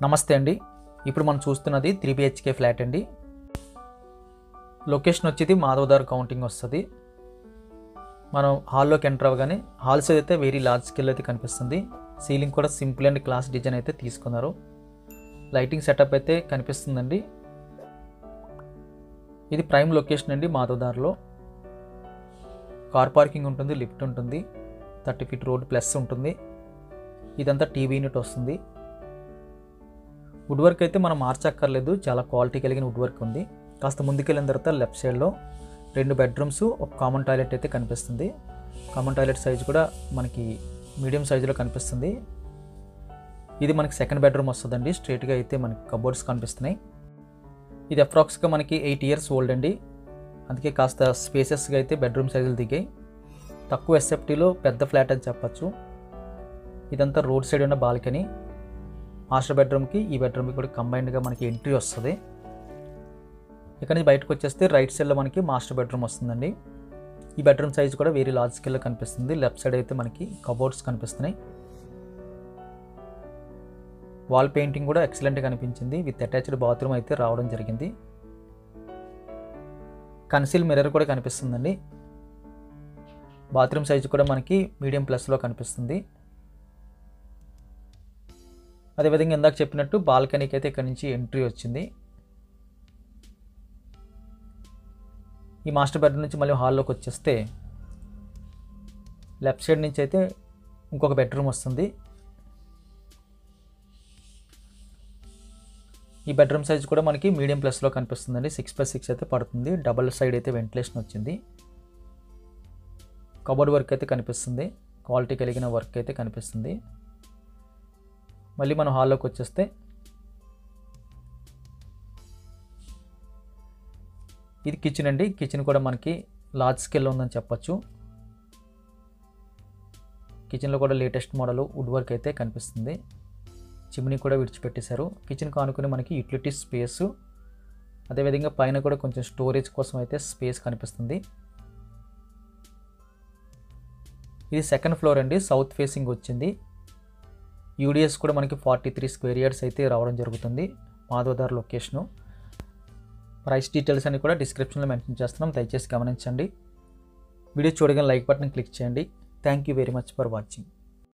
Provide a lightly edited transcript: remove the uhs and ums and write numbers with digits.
నమస్తే అండి. ఇప్పుడు మనం చూస్తున్నది 3 BHK ఫ్లాట్ అండి. లొకేషన్ వచ్చేది మాధవదార్ కౌంటింగ్ వస్తుంది. మనం హాల్లోకి ఎంటర్ అవ్వగానే హాల్ సైజ్ అయితే వెరీ లార్జ్ స్కేల్ అయితే కనిపిస్తుంది. సీలింగ్ కూడా సింపుల్ అండ్ క్లాస్ డిజైన్ అయితే తీసుకున్నారు. లైటింగ్ సెటప్ అయితే కనిపిస్తుందండి. ఇది ప్రైమ్ లొకేషన్ అండి. మాధవదార్లో కార్ పార్కింగ్ ఉంటుంది, లిఫ్ట్ ఉంటుంది, 30 feet రోడ్ ప్లస్ ఉంటుంది. ఇదంతా టీవీ యూనిట్ వస్తుంది. వుడ్ వర్క్ అయితే మనం మార్చక్కర్లేదు, చాలా క్వాలిటీ కలిగిన వుడ్ వర్క్ ఉంది. కాస్త ముందుకెళ్ళిన తర్వాత లెఫ్ట్ సైడ్లో 2 bedrooms, ఒక కామన్ టాయిలెట్ అయితే కనిపిస్తుంది. కామన్ టాయిలెట్ సైజ్ కూడా మనకి మీడియం సైజులో కనిపిస్తుంది. ఇది మనకి సెకండ్ బెడ్రూమ్ వస్తుందండి. స్ట్రైట్గా అయితే మనకి కబోర్డ్స్ కనిపిస్తున్నాయి. ఇది అప్రాక్స్గా మనకి 8 years ఓల్డ్ అండి. అందుకే కాస్త స్పేసెస్గా అయితే బెడ్రూమ్ సైజులు దిగాయి. తక్కువ ఎస్ఎఫ్టీలో పెద్ద ఫ్లాట్ అని చెప్పచ్చు. ఇదంతా రోడ్ సైడ్ ఉన్న బాల్కనీ. మాస్టర్ బెడ్రూమ్కి ఈ బెడ్రూమ్కి కూడా కంబైన్డ్గా మనకి ఎంట్రీ వస్తుంది. ఇక్కడ నుంచి బయటకు వచ్చేస్తే రైట్ సైడ్లో మనకి మాస్టర్ బెడ్రూమ్ వస్తుందండి. ఈ బెడ్రూమ్ సైజ్ కూడా వెరీ లార్జ్ స్కేల్లో కనిపిస్తుంది. లెఫ్ట్ సైడ్ అయితే మనకి కబోర్డ్స్ కనిపిస్తున్నాయి. వాల్ పెయింటింగ్ కూడా ఎక్సలెంట్గా కనిపించింది. విత్ అటాచ్డ్ బాత్రూమ్ అయితే రావడం జరిగింది. కన్సీల్ మిర్రర్ కూడా కనిపిస్తుందండి. బాత్రూమ్ సైజ్ కూడా మనకి మీడియం ప్లస్లో కనిపిస్తుంది. అదేవిధంగా ఇందాక చెప్పినట్టు బాల్కనీకి అయితే ఇక్కడ నుంచి ఎంట్రీ వచ్చింది. ఈ మాస్టర్ బెడ్రూమ్ నుంచి మళ్ళీ హాల్లోకి వచ్చేస్తే లెఫ్ట్ సైడ్ నుంచి అయితే ఇంకొక బెడ్రూమ్ వస్తుంది. ఈ బెడ్రూమ్ సైజ్ కూడా మనకి మీడియం ప్లస్లో కనిపిస్తుందండి. 6x6 అయితే పడుతుంది. డబల్ సైడ్ అయితే వెంటిలేషన్ వచ్చింది. కబోర్డ్ వర్క్ అయితే కనిపిస్తుంది. క్వాలిటీ కలిగిన వర్క్ అయితే కనిపిస్తుంది. మళ్ళీ మనం హాల్లోకి వచ్చేస్తే ఇది కిచెన్ అండి. కిచెన్ కూడా మనకి లార్జ్ స్కేల్లో ఉందని చెప్పచ్చు. కిచెన్లో కూడా లేటెస్ట్ మోడల్ వుడ్ వర్క్ అయితే కనిపిస్తుంది. చిమ్నీ కూడా విడిచిపెట్టేశారు. కిచెన్ కానుకుని మనకి యూటిలిటీ స్పేసు, అదేవిధంగా పైన కూడా కొంచెం స్టోరేజ్ కోసం అయితే స్పేస్ కనిపిస్తుంది. ఇది సెకండ్ ఫ్లోర్ అండి. సౌత్ ఫేసింగ్ వచ్చింది. యూడిఎస్ కూడా మనకి 43 square yards అయితే రావడం జరుగుతుంది. మాధవదార్ లొకేషను. ప్రైస్ డీటెయిల్స్ అని కూడా డిస్క్రిప్షన్లో మెన్షన్ చేస్తున్నాం, దయచేసి గమనించండి. వీడియో చూడగానే లైక్ బటన్ క్లిక్ చేయండి. Thank you very much for watching.